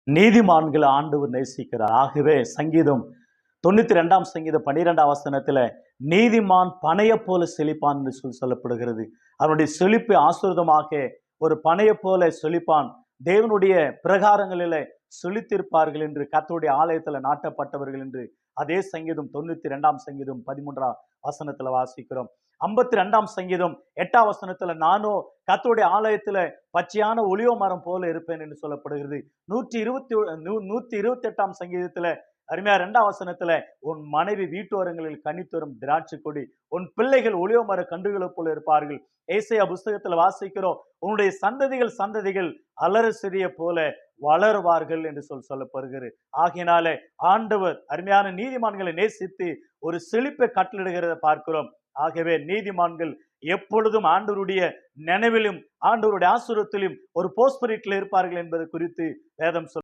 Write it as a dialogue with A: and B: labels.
A: நீதிமான்களை ஆண்டவர் நேசிக்கிறார். ஆகவே சங்கீதம் 92 சங்கீதம் 12 வசனத்துல நீதிமான் பனைய போல செழிப்பான் என்று சொல்லப்படுகிறது. அவனுடைய செழிப்பு ஆசீர்வாதமாக ஒரு பனைய போல செழிப்பான். தேவனுடைய பிரகாரங்களில செழித்திருப்பார்கள் என்று கர்த்தருடைய ஆலயத்துல நாட்டப்பட்டவர்கள் என்று அதே சங்கீதம் 92 சங்கீதம் 13 வசனத்துல வாசிக்கிறோம். 52 சங்கீதம் 8 வசனத்துல நானோ கர்த்தருடைய ஆலயத்துல பச்சையான ஒலிவ மரம் போல இருப்பேன் என்று சொல்லப்படுகிறது. 128 சங்கீதத்துல அருமையா 2 வசனத்துல உன் மனைவி வீட்டோரங்களில் கனித்தரும் திராட்சை கொடி, உன் பிள்ளைகள் ஒலிவ மர கன்றுகளை போல இருப்பார்கள். ஏசாயா புஸ்தகத்துல வாசிக்கிறோம், உன்னுடைய சந்ததிகள் அலறு சிறிய போல வளருவார்கள் என்று சொல்லப்படுகிறது. ஆகையினாலே ஆண்டவர் அருமையான நீதிமான்களை நேசித்து ஒரு செழிப்பை கட்டளிடுகிறத பார்க்கிறோம். ஆகவே நீதிமான்கள் எப்பொழுதும் ஆண்டவருடைய நினைவிலும் ஆண்டவருடைய ஆசீர்வாதத்திலும் ஒரு போஸ்பரிட்டில் இருப்பார்கள் என்பது குறித்து வேதம்